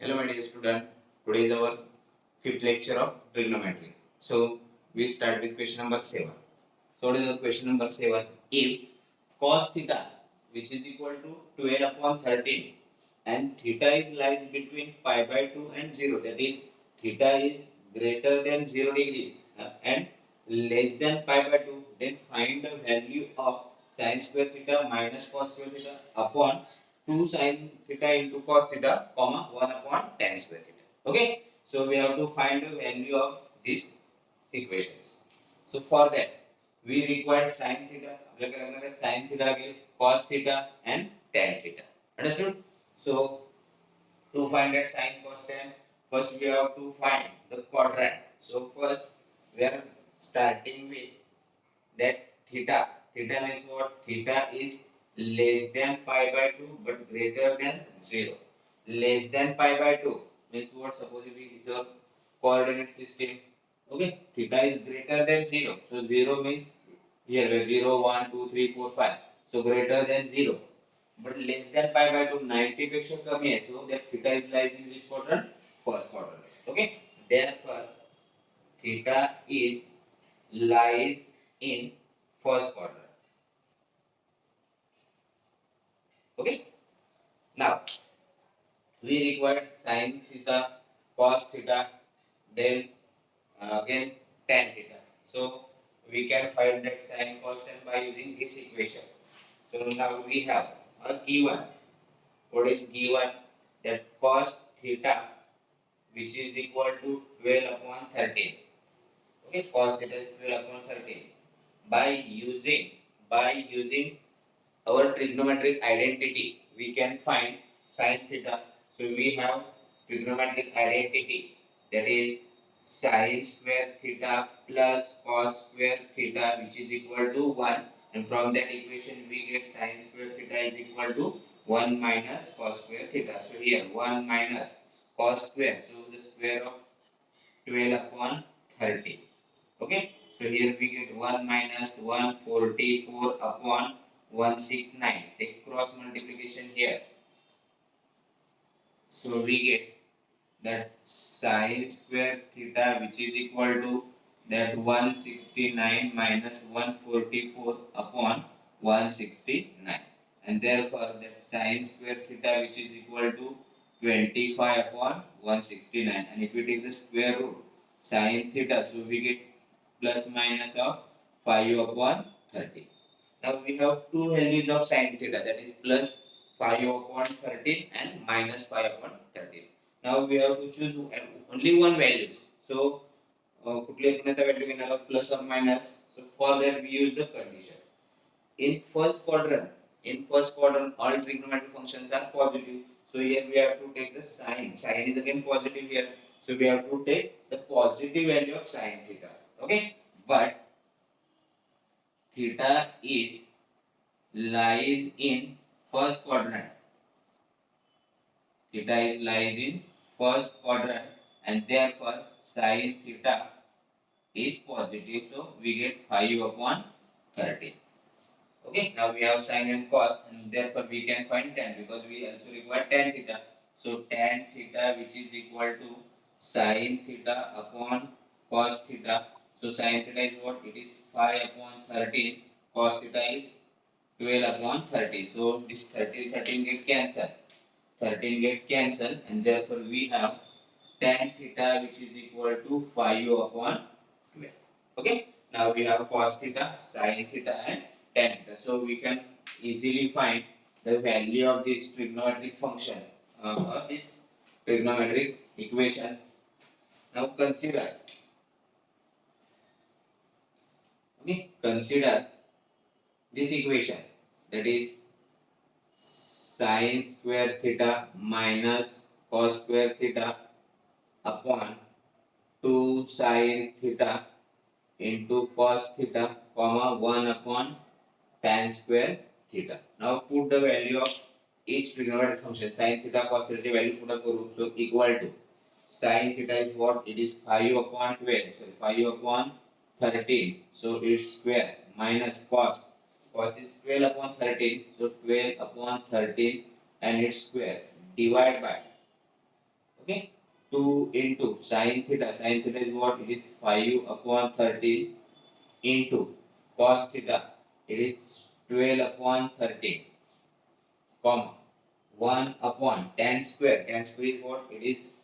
Hello my dear student, today is our fifth lecture of trigonometry. So we start with question number 7. So what is the question number 7? If cos theta which is equal to 12 upon 13 and theta is lies between pi by 2 and 0, that is theta is greater than 0 degree and less than pi by 2, then find the value of sin square theta minus cos square theta upon 2 sin theta into cos theta, comma 1 upon tan square theta. Okay, so we have to find the value of these equations. So for that we require sin theta, sin theta give cos theta and tan theta. Understood? So to find that sin cos tan, first we have to find the quadrant. So first we are starting with that theta. Theta means what? Theta is less than pi by 2 but greater than 0. Less than pi by 2 means what? Suppose if it is a coordinate system. Okay, theta is greater than 0. So 0 means here 0, 1, 2, 3, 4, 5. So greater than 0. But less than pi by 2 90 पेक्षा कमी आहे. So that theta is lies in which quadrant? First quadrant. Okay, therefore theta is lies in first quadrant. Okay, now we require sin theta, cos theta, then again tan theta. So we can find that sin cos tan by using this equation. So now we have a given. What is given? That cos theta which is equal to 12 upon 13. Okay, cos theta is 12 upon 13. By using our trigonometric identity, we can find sin theta. So we have trigonometric identity, that is sin square theta plus cos square theta which is equal to 1, and from that equation we get sin square theta is equal to 1 minus cos square theta. So here 1 minus cos square, so the square of 12 upon 30. Okay, so here we get 1 minus 144 upon 169. Take cross multiplication here. So we get that sin square theta which is equal to that 169 minus 144 upon 169. And therefore that sin square theta which is equal to 25 upon 169. And if we take the square root sin theta, so we get plus minus of 5 upon 30. Now we have two values of sin theta, that is plus 5 upon 13 and minus 5 upon 13. Now we have to choose only one value. So कुठल्या एखाद्या value घेणार plus or minus. So for that we use the condition. In first quadrant all trigonometric functions are positive. So here we have to take the sin. Sin is again positive here. So we have to take the positive value of sin theta. Okay, but theta is lies in first quadrant. Theta is lies in first quadrant, and therefore sin theta is positive. So we get 5 upon 30. Okay, now we have sin and cos, and therefore we can find tan because we also require tan theta. So tan theta which is equal to sin theta upon cos theta. So sin theta is what? It is 5 upon 13. Cos theta is 12 upon 13. So this 13 get cancelled. 13 get cancelled, and therefore we have tan theta which is equal to 5 upon 12. Okay, now we have cos theta, sin theta, and tan theta. So we can easily find the value of this trigonometric function or this trigonometric equation. Now consider this equation, that is sin square theta minus cos square theta upon 2 sin theta into cos theta, comma 1 upon tan square theta. Now put the value of each trigonometric function. Sin theta, cos theta value put up. So equal to sin theta is what? It is 5 upon 12. So 5 upon 13. So its square minus cos. Cos is 12 upon 13. So 12 upon 13 and its square divide by. Okay, 2 into sin theta. Sin theta is what? It is 5 upon 13 into cos theta. It is 12 upon 13, comma 1 upon tan square. Tan square is what? It is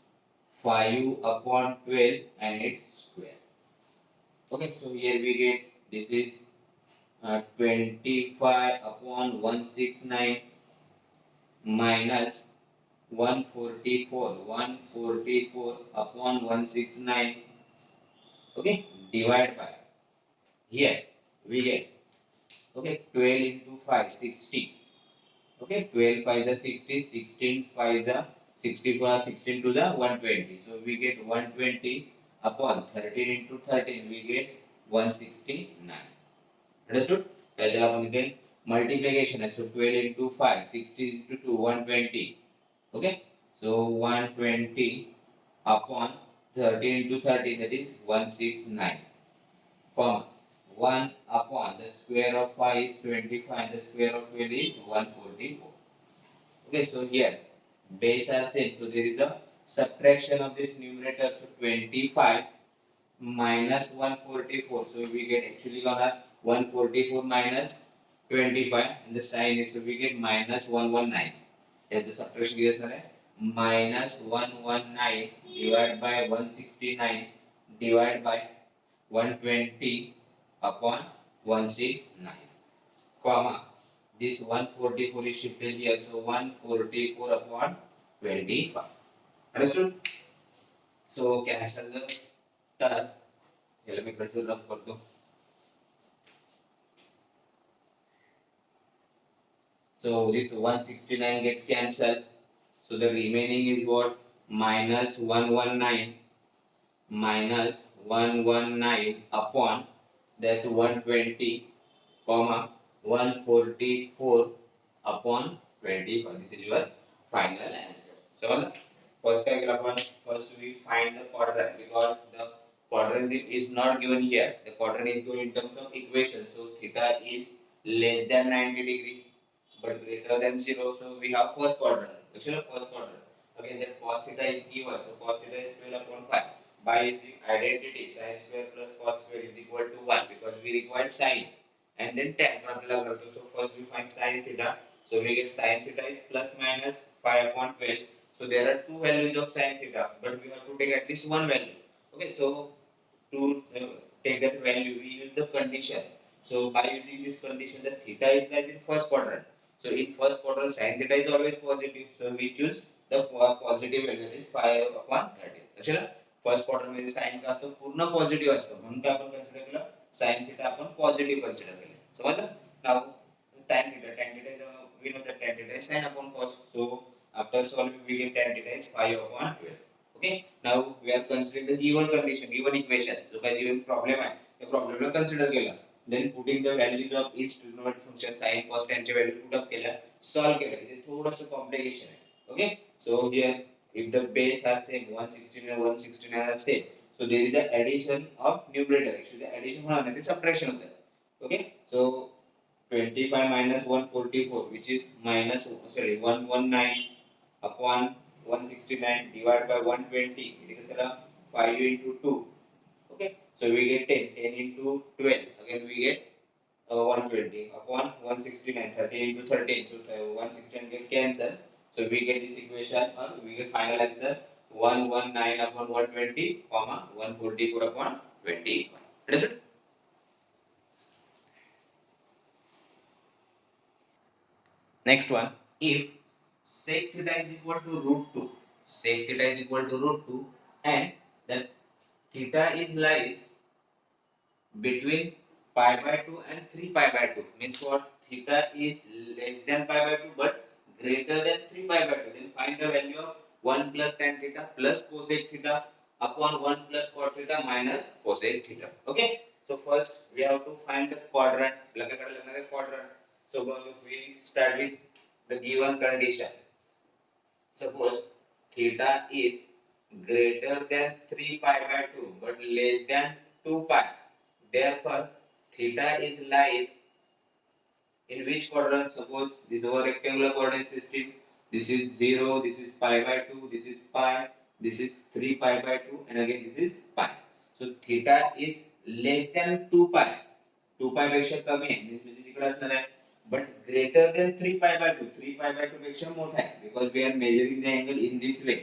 5 upon 12 and its square. Okay, so here we get this is 25 upon 169 minus 144 upon 169. Okay, divide by, here we get, okay, 12 into 5 60. Okay, 12 5 is 60, 16 5 is 64, 16 to the 120. So we get 120 upon 13 into 13, we get 169. Understood? त्याला आपण इथे multiplication आहे. So 12 into 5, 60 into 2, 120. Okay, so 120 upon 13 into 13, that is 169, comma 1 upon the square of 5 is 25, the square of 12 is 144. Okay, so here base are same, so there is a subtraction of this numerator. So 25 minus 144, so we get actually gonna 144 minus 25, and the sign is, so we get minus 119. As the subtraction is minus 119 divided by 169 divided by 120 upon 169, comma this 144 is shifted here, so 144 upon 25. Understood? So cancel the term. Let me consider the photo. So this 169 get cancelled. So the remaining is what? Minus 119 upon that 120, comma 144 upon 25. This is your final answer. So first we find the quadrant, because the quadrant is not given here. The quadrant is given in terms of equation. So theta is less than 90 degree but greater than 0. So we have first quadrant. Actually first quadrant. Again that cos theta is given. So cos theta is 12 upon 5. By using identity, sin square plus cos square is equal to 1, because we required sin and then tan. So first we find sin theta. So we get sin theta is plus minus 5 upon 12. So there are two values of sin theta, but we have to take at least one value. Okay, so to take that value, we use the condition. So by using this condition, the theta is lies in first quadrant. So in first quadrant, sin theta is always positive. So we choose the positive value, that is 5 upon 13. अच्छा first quarter मध्ये sign का असतो पूर्ण positive असतो, म्हणून काय आपण consider केलं, साइन थीटा आपण पॉझिटिव्ह कन्सिडर केले. समजलं? Now tan theta is we know that tan theta is sin upon cos. So after solving we get tan theta is 5 upon 12. Okay, now we are considering the given condition, given equation. जो काही given problem आहे त्या problem ला consider केला. Then putting the values of each trigonometric function sin cos tan चे value put up केल्या, solve केलं. इथे थोडंसं कॉम्प्लिकेशन आहे. Okay, so here if the base are same, 169 and 169 are same, so there is a addition of numerator. Actually the addition होणार नाही, ते subtraction होतं. Okay, so 25 minus 144, which is minus 119 upon 169 divided by 120. It is 5 into 2. Okay, so we get 10 into 12. Again we get 120 upon 169, 13 into 13. So 169 get cancelled. So we get this equation, or we get final answer 119 upon 120, comma 144 upon 20. Understood? Next one, if sec theta is equal to root 2, sec theta is equal to root 2, and then theta is lies between pi by 2 and 3 pi by 2, means what? Theta is less than pi by 2 but greater than 3 pi by 2. Then find the value of 1 plus tan theta plus cosec theta upon 1 plus cot theta minus cosec theta. Okay, so first we have to find the quadrant. Quadrant. So we start with the given condition. Suppose theta is greater than 3 pi by 2 but less than 2 pi. Therefore, theta is lies in which quadrant? Suppose this is our rectangular coordinate system. This is 0, this is pi by 2, this is pi, this is 3 pi by 2, and again this is pi. So theta is less than 2 pi. 2 pi पेक्षा कमी आहे म्हणजे इकडे असणार आहे, but greater than 3 pi by 2. 3 pi by 2 पेक्षा मोठा आहे, because we are measuring the angle in this way.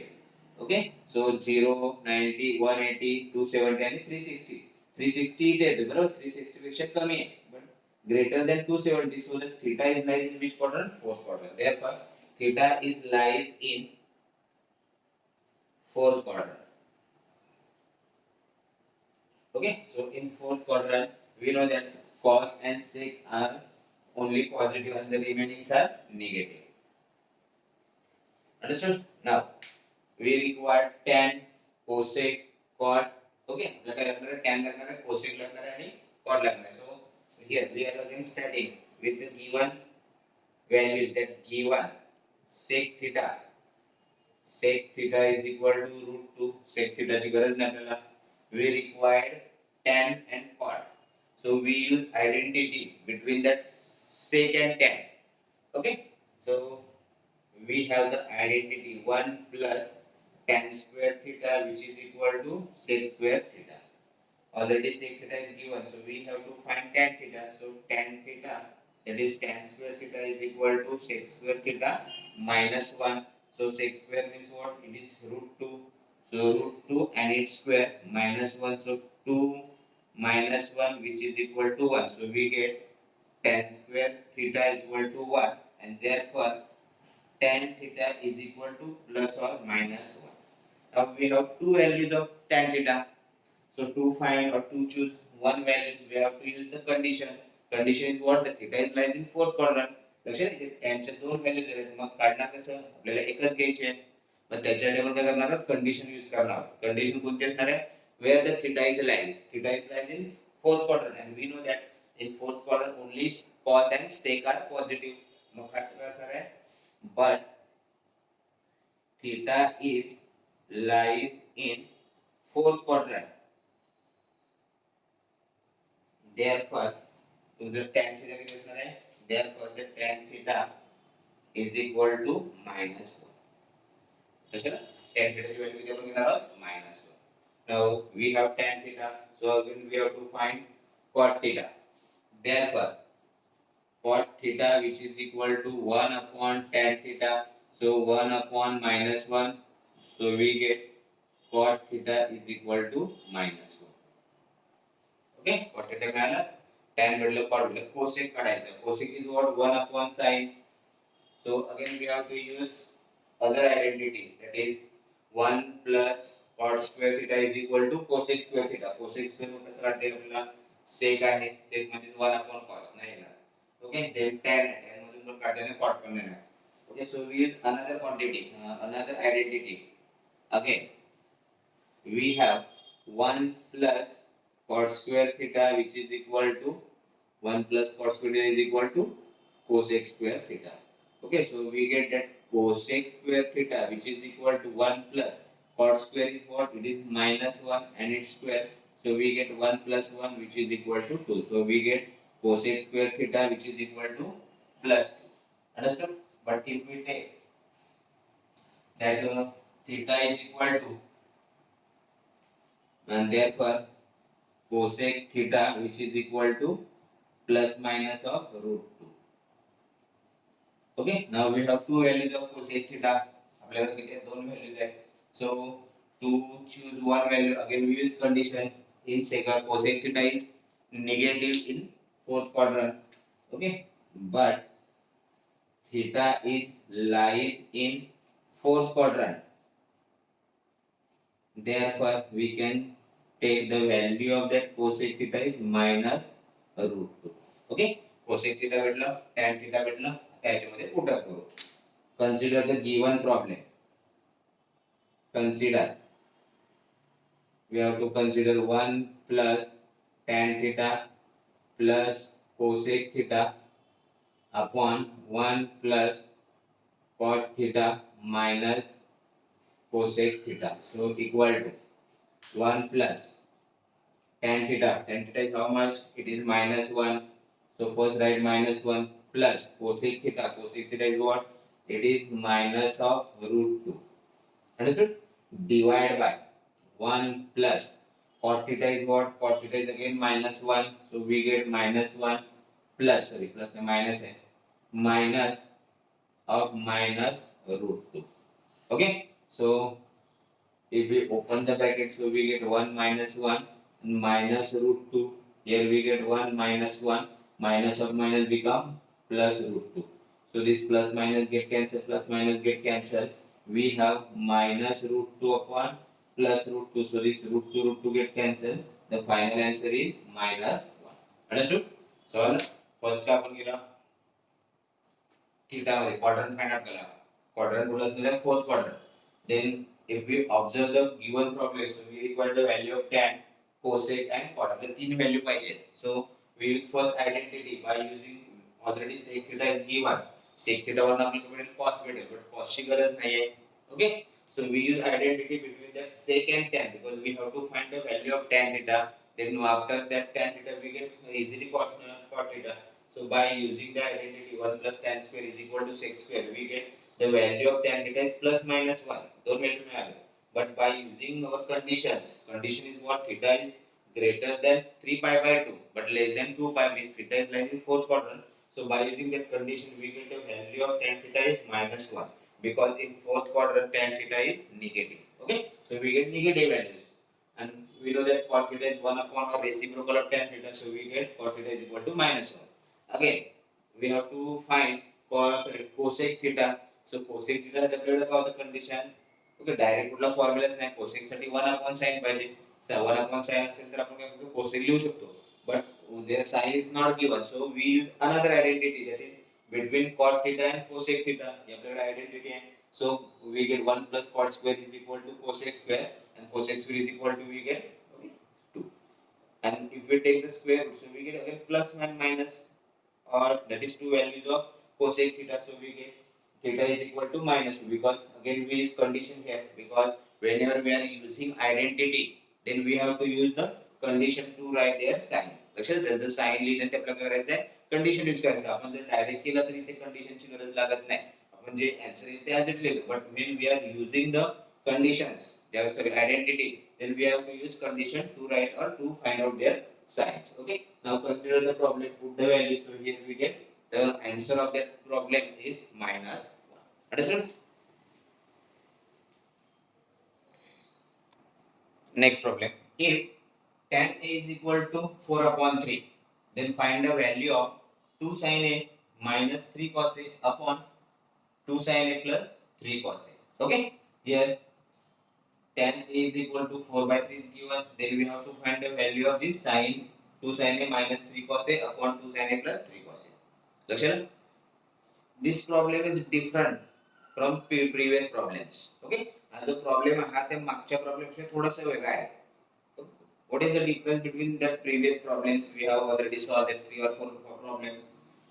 Okay, so 0, 90, 180, 270 आणि 360. 360 इथे येतो बरोबर, 360 पेक्षा कमी आहे, but greater than 270. So the theta is lies in which quadrant? Fourth quadrant. Therefore theta is lies in fourth quadrant. Okay, so in fourth quadrant we know that cos and sec are only positive and the remaining are negative. Understood? Now we require tan, cosec, cot. Okay, tan लगणार है, cosec लगणार है आणि cot लगणार है. So here we are again starting with the given values, that given sec theta. Sec theta is equal to root 2. Sec theta ची गरज नाही आपल्याला. We required tan and cot. So we use identity between that sec and tan. Okay, so we have the identity 1 plus tan square theta, which is equal to sec square theta. Already sec theta is given, so we have to find tan theta. So tan theta, that is tan square theta, is equal to sec square theta minus 1. So sec square means what? It is root 2. So root 2 and its square minus 1. So 2 minus 1, which is equal to 1. So we get tan square theta is equal to 1, and therefore tan theta is equal to plus or minus 1. Now we have two values of tan theta. So to find or to choose one values, we have to use the condition. Condition is what? The theta is lies in fourth quadrant. लक्षात येते त्यांच्या दोन values आहेत, मग काढणार कसं? आपल्याला एकच घ्यायची आहे, मग त्याच्यासाठी आपण काय करणार आहोत? कंडिशन यूज करणार आहोत. कंडिशन कोणती असणार आहे? Where the theta is lies. Theta is lies in fourth quadrant, and we know that in fourth quadrant only cos and sec are positive. मग काय असणार आहे? But theta is lies in fourth quadrant. Therefore, to the tan theta किती असणार आहे? Therefore, the tan theta is equal to minus 1. कशाला? Tan theta ची value किती आपण घेणार आहोत? minus 1. Now we have tan theta, so again we have to find cot theta. Therefore, cot theta, which is equal to 1 upon tan theta, so 1 upon minus 1, so we get cot theta is equal to minus 1. Okay, cot theta मिळाला. tan भेटलं, cot भेटलं. cosec काढायचं. cosec is what? 1 upon sin. So again we have to use other identity, that is 1 plus cot square theta is equal to cosec square theta. cosec square मध्ये कसं काढता येईल आपल्याला? sec आहे, sec म्हणजे 1 upon cos नाही येणार. Okay, then tan आहे, tan मधून पण काढता येणार, cot पण येणार. Okay, so we use another quantity, another identity. Again we have 1 plus cot square theta, which is equal to 1 plus cot square theta is equal to cosec square theta. Okay, so we get that cosec square theta, which is equal to 1 plus cot square is what? It is minus 1 and its square. So we get 1 plus 1, which is equal to 2. So we get cosec square theta, which is equal to plus 2. Understood? But if we take that theta is equal to, and therefore cosec theta, which is equal to plus minus of root 2. Okay, now we have two values of cosec theta. आपल्याकडे किती दोन values आहेत. So to choose one value, again we use condition. In second, cosec theta is negative in fourth quadrant. Okay, but theta is lies in fourth quadrant. Therefore we can take the value of that cosec theta is minus root 2. Okay, cosec theta भेटलं, tan theta भेटलं, त्याच्यामध्ये put up करू. Consider the given problem. Consider, we have to consider 1 plus tan theta plus cosec theta upon 1 plus cot theta minus cosec theta. So equal to 1 plus tan theta. Tan theta is how much? It is minus 1. So first write minus 1 plus cosec theta. Cosec theta is what? It is minus of root 2. Understood? divide by 1 plus cot theta is what? Cot theta is again minus 1, so we get minus 1 plus, sorry, plus and minus है, minus of minus root 2. Okay, so if we open the bracket, so we get 1 minus 1 minus root 2. Here we get 1 minus 1, minus of minus become plus root 2. So this plus minus get cancelled, plus minus get cancelled. We have minus root 2 upon plus root 2. So this root 2 get cancelled. The final answer is minus 1. Understood? So first काय आपण केला theta मध्ये quadrant find out केला. Quadrant बोलला असलेला fourth quadrant. Then if we observe the given problem, so we require the value of tan, cosec and cot. The तीन value पाहिजे. So we will first identity by using already sec theta is given. Sec theta वरून आपल्याला भेटेल cos भेटेल, but cos ची गरज नाहीये. Okay, so we use identity between that sec and tan because we have to find the value of tan theta. Then after that tan theta we get easily cot theta. So by using the identity 1 plus tan square is equal to sec square, we get the value of tan theta is plus minus 1. दोन value में आ गए. But by using our conditions, condition is what? Theta is greater than 3 pi by 2 but less than 2 pi, means theta is lying in fourth quadrant. So by using that condition we get the value of tan theta is minus 1 because in fourth quadrant tan theta is negative. Okay, so we get negative values and we know that cot theta is 1 upon or reciprocal of tan theta, so we get cot theta is equal to minus 1. Again we have to find cosec theta. So cosec theta आपल्याकडे काय होतं condition? Okay, direct कुठला फॉर्म्युलाच नाही. cosec साठी 1 upon sin पाहिजे. 1 upon sin असेल तर आपण काय करू cosec लिहू शकतो. But their sign is not given, so we use another identity, that is between cot theta and cosec theta. हे आपल्याकडे आयडेंटिटी आहे. So we get 1 plus cot square is equal to cosec square and cosec square is equal to we get 2. And if we take the square root, so we get again plus and minus, or that is two values of cosec theta. So we get theta is equal to minus 2 because again we use condition here, because whenever we are using identity then we have to use the condition to write their sign. लक्षात त्याचं sign लिहिल्यानंतर आपल्याला करायचं आहे condition use करायचं. आपण जर direct केलं तरी ते कंडिशनची गरज लागत नाही. आपण जे आन्सर येईल ते ॲज इट लिहितो. But when we are using the conditions, sorry identity, then we have to use condition to write or to find out their signs. Okay, now consider the problem, put the value. So here we get the answer of that problem is minus 1. Understood? Next problem, if tan a is equal to 4 upon 3, then find the value of 2 sin a minus 3 cos a upon 2 sin a plus 3 cos a. Okay, here tan a is equal to 4 by 3 is given, then we have to find the value of this sin 2 sin a minus 3 cos a upon 2 sin a plus 3 cos a. लक्षात, this problem is different from previous problems. Okay, and the problem हा त्या मागच्या problem से थोडासा वेगळा आहे. What is the difference between the previous problems? We have already solved that 3 or 4 problems.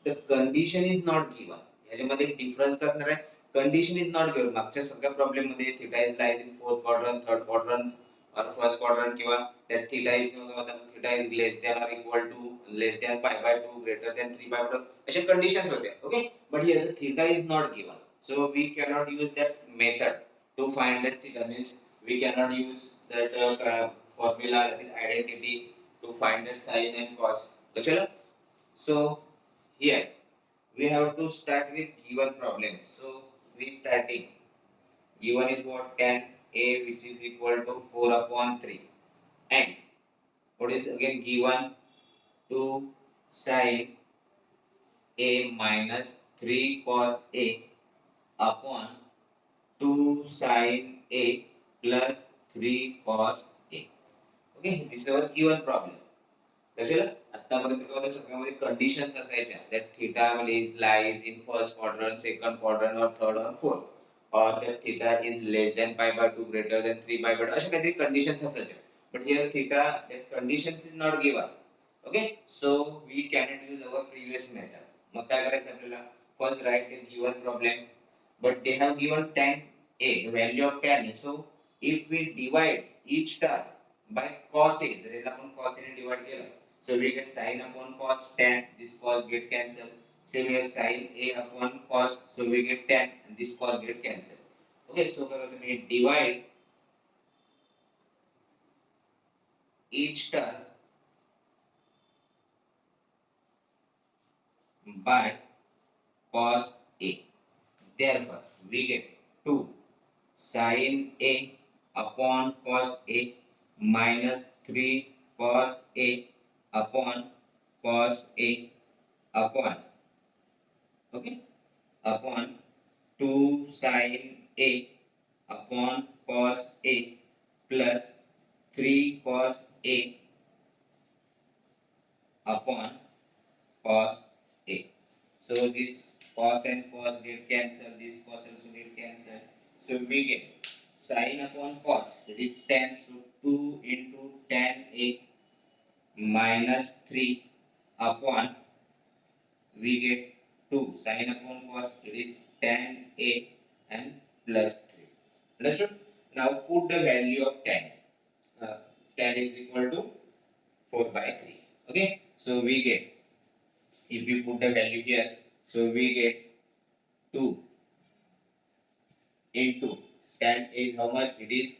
The condition is not given. याच्यामध्ये difference काय असणार आहे? Condition is not given. मागच्या सगळ्या प्रॉब्लेम मध्ये theta is lies in fourth quadrant, third quadrant और first quadrant, किंवा that theta is less than or equal to less than pi by 2 greater than 3 by 2 अशा conditions होत्या. Okay, but here the theta is not given, so we cannot use that method to find that theta. Means we cannot use that formula, that is identity, to find that sin and cos. चलो, so here we have to start with given problem. So we starting given is what? Tan a which is equal to 4 upon 3, and what is again given? 2 sin a minus 3 cos a upon 2 sin a plus 3 cos a. Okay, this is our given problem. लक्षात, आतापर्यंत काय होतं सगळ्यामध्ये conditions असायच्या, that theta is lies in first quadrant, second quadrant or third or fourth, or that theta is less than pi by 2 greater than 3 by 2, अशा काहीतरी conditions असायच्या. But here theta, that conditions is not given. Okay, so we cannot use our previous method. मग काय करायचं आपल्याला? First write the given problem, but they have given tan a, the value of tan a. So if we divide each term by cos a, जर याला आपण cos a ने divide केलं, so we get sin upon cos tan, this cos get cancelled. Same here sin a upon cos, so we get tan and this cos get cancelled. Okay, so we divide each term by cos A. Therefore, we get 2 sin A upon cos A minus 3 cos A upon cos A upon, okay, upon 2 sin A upon cos A plus 3 cos A upon cos A. So this cos and cos get cancelled, this cos also get cancelled. So we get sin upon cos, that is tan, so 2 into tan A minus 3 upon, we get 2 sin upon cos, it is tan A and plus 3. Understood? Now put the value of tan. Tan is equal to 4 by 3. Okay, so we get, if we put the value here, so we get 2 into tan is how much? It is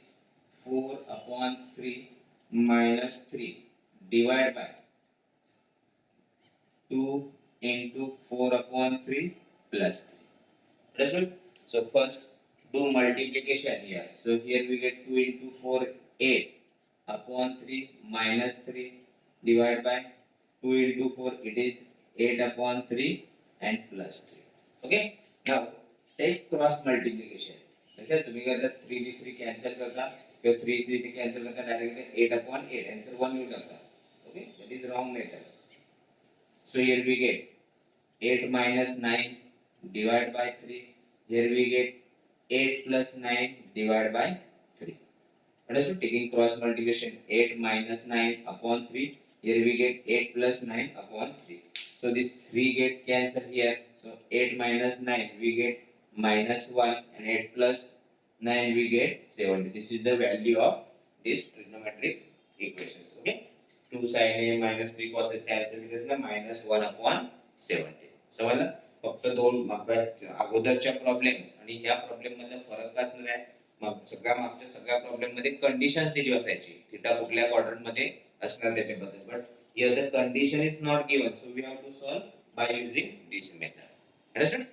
4 upon 3 minus 3 divided by 2 into 4 upon 3 plus 3. Understood? So first do multiplication here. So here we get 2 into 4, 8 upon 3 minus 3 divided by 2 into 4, it is 8 upon 3 and plus 3. Okay, now take cross multiplication. Okay, तुम्ही करता 3 3 cancel करता, किंवा 3 3 cancel करता, directly 8 upon 8 answer 1 येऊ लागता. Okay, that is wrong method. So here we get 8 minus 9 divided by 3. Here we get 8 plus 9 divided by 3. Understood? Taking cross multiplication, 8 minus 9 upon 3. Here we get 8 plus 9 upon 3. So this 3 get cancelled here. So 8 minus 9 we get minus 1, and 8 plus 9 we get 70. This is the value of this trigonometric equations. Okay. 2 sin A minus 3 cos A cancel with minus 1 upon 70. समजलं? फक्त दोन अगोदरच्या problems आणि ह्या problem मध्ये फरक काय असणार आहे? मग मागच्या सगळ्या प्रॉब्लेम मध्ये कंडिशन्स दिली असायची, थिटा कुठल्या क्वाड्रंट मध्ये असणार त्याच्याबद्दल. But here the condition is not given, so we have to solve by using this method. Understood?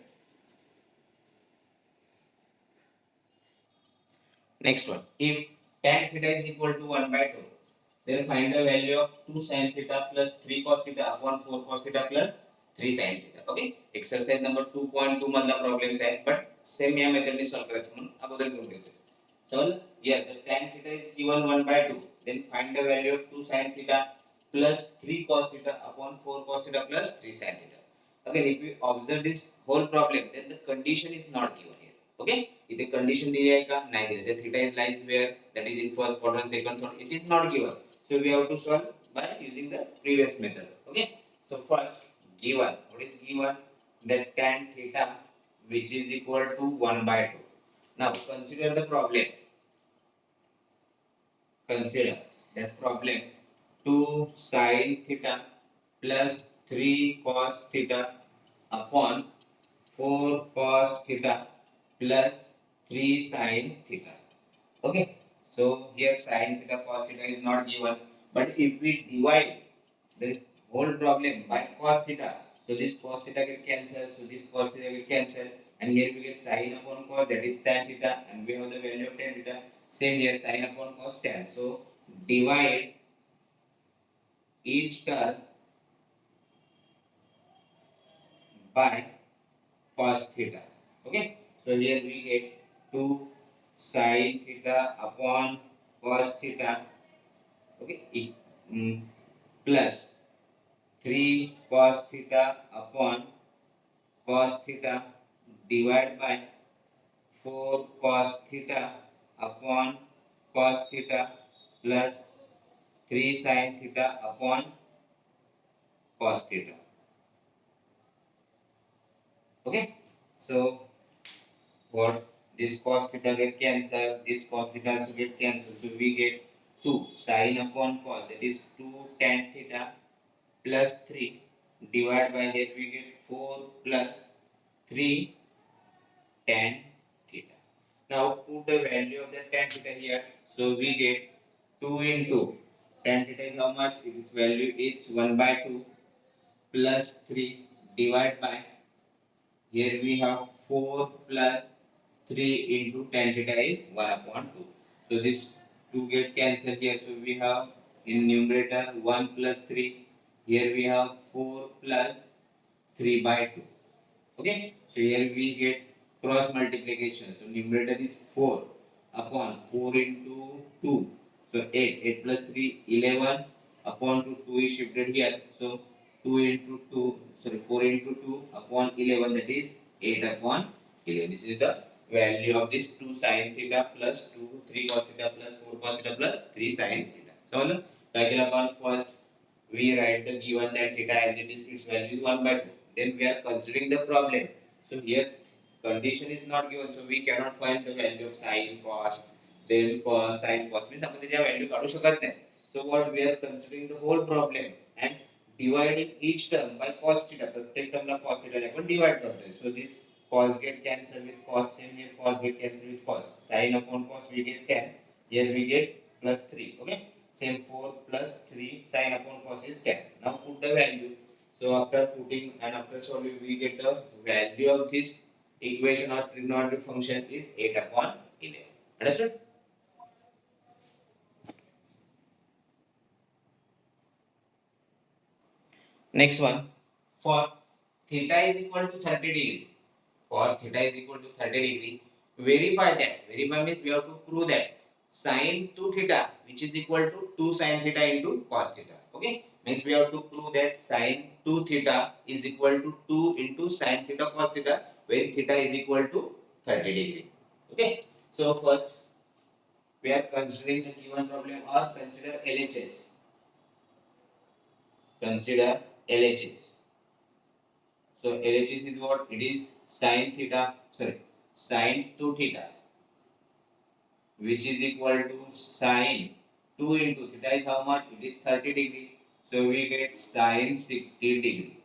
Next one, if tan theta is equal to 1 by 2, then find the value of 2 sin theta plus 3 cos theta upon 4 cos theta plus 3 sin theta. Okay, exercise number 2.2 मधला problems आहे, but same या मेथडने solve करायचं म्हणून अगोदर घेऊन घेतो. So here the tan theta is given 1 by 2, then find the value of 2 sin theta plus 3 cos theta upon 4 cos theta plus 3 sin theta. Again, if we observe this whole problem, then the condition is not given here. Okay, इथे condition दिली आहे का? नाही दिली. The theta is lies where, that is in first quadrant, second quadrant, it is not given. So we have to solve by using the previous method. Okay, so first given, what is given? That tan theta which is equal to 1 by 2. Now consider the problem. Consider that problem, 2 sin theta plus 3 cos theta upon 4 cos theta plus 3 sin theta. Okay, so here sin theta cos theta is not given, but if we divide the whole problem by cos theta, so this cos theta get cancelled, so this cos theta get cancelled, and here we get sin upon cos, that is tan theta, and we have the value of tan theta. Same here, sin upon cos tan. So divide each term by cos theta. Okay, so here we get 2 sin theta upon cos theta, okay, plus 3 cos theta upon cos theta divided by 4 cos theta upon cos theta plus 3 sin theta upon cos theta. Okay, so what, this cos theta get cancelled, this cos theta also get cancelled, so we get 2 sin upon cos, that is 2 tan theta plus 3 divided by, here we get 4 plus 3 tan theta. Now put the value of the tan theta here, so we get 2 into tan theta is how much? Its value is 1 by 2 plus 3 divided by, here we have 4 plus 3 into tan theta is 1 upon 2. So this 2 get cancelled here. So we have in numerator 1 plus 3. Here we have 4 plus 3 by 2. Okay. So here we get cross multiplication. So numerator is 4 upon 4 into 2. So 8. 8 plus 3, 11 upon 2. 2 is shifted here. So 2 into 2, sorry, 4 into 2 upon 11, that is 8 upon 11. This is the value of this 2 sin theta plus 2, 3 cos theta plus 4 cos theta plus 3 sin theta. So calculate upon first, we write the given that theta as it is, its value is 1 by 2. Then we are considering the problem. So here condition is not given, so we cannot find the value of sin cos. Then cos sin cos means आपण त्याच्या value काढू शकत नाही. So what we are considering the whole problem and dividing each term by cos theta. प्रत्येक टर्मला cos theta ने आपण divide करतोय. So this cos get cancelled with cos, same here cos get cancelled with cos. Sin upon cos we get tan. Here we get plus 3. Okay. Same 4 plus 3 sin upon cos is tan. Now put the value. So after putting and after solving, we get the value of this equation or trigonometric function is 8 upon 11. Understood? Next one. For theta is equal to 30 degree. For theta is equal to 30 degree. Verify that. Verify means we have to prove that sin 2 theta, which is equal to 2 sin theta into cos theta. Okay. Means we have to prove that sin 2 theta is equal to 2 into sin theta cos theta when theta is equal to 30 degree. Okay. So first we are considering the given problem or consider LHS. Consider LHS. So LHS is what? It is sin theta, sorry, sin 2 theta, which is equal to sin 2 into theta is how much? It is 30 degree. So we get sin 60 degree.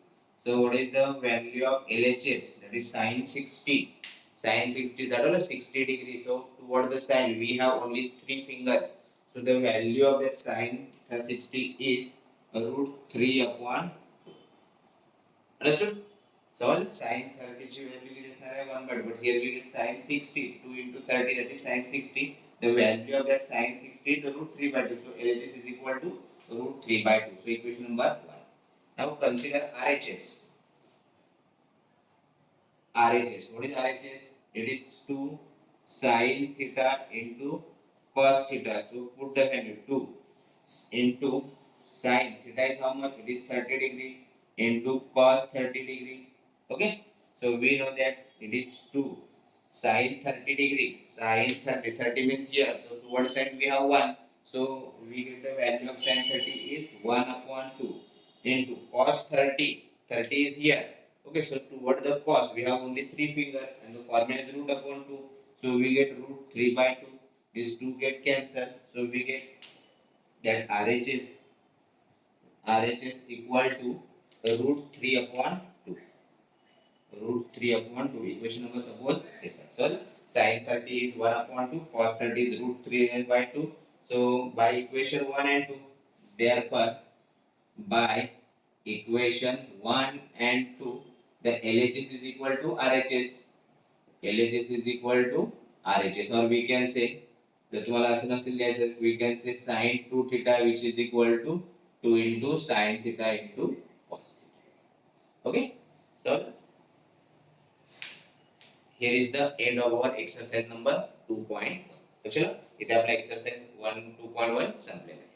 So what is the value of LHS? That is sin 60. Sin 60 is that 60 degree. So toward the sin we have only 3 fingers. So the value of that sin 60 is root 3 upon 2. Understood? So sin 30 ची value किती असणार आहे 1 by 2, but here we get sin 60, 2 into 30, that is sin 60. The value of that sin 60 is root 3 by 2. So LHS is equal to root 3 by 2. So equation number 1. Now consider RHS. RHS. What is RHS? It is 2 sin theta into cos theta. So put the value 2 into sin theta is how much? It is 30 degree into cos 30 degree. Okay. So we know that it is 2 sin 30 degree. Sin 30. 30 means here. So towards side we have 1. So we get the value of sin 30 is 1 upon 2 into cos 30. 30 is here. Okay, so toward the cos we have only 3 fingers and the formula is root upon 2. So we get root 3 by 2. These 2 get cancelled. So we get that RHS equal to root 3 upon 2. Root 3 upon 2. Equation number suppose second. So sin 30 is 1 upon 2. Cos 30 is root 3 by 2. So by equation 1 and 2. Therefore, by equation 1 and 2, the LHS is equal to RHS. LHS is equal to RHS, or we can say that we can say sin 2 theta, which is equal to 2 into sin theta into cos theta. Okay. So here is the end of our exercise number 2.1. चलो इथे आपला exercise 2.1 संपलेला आहे.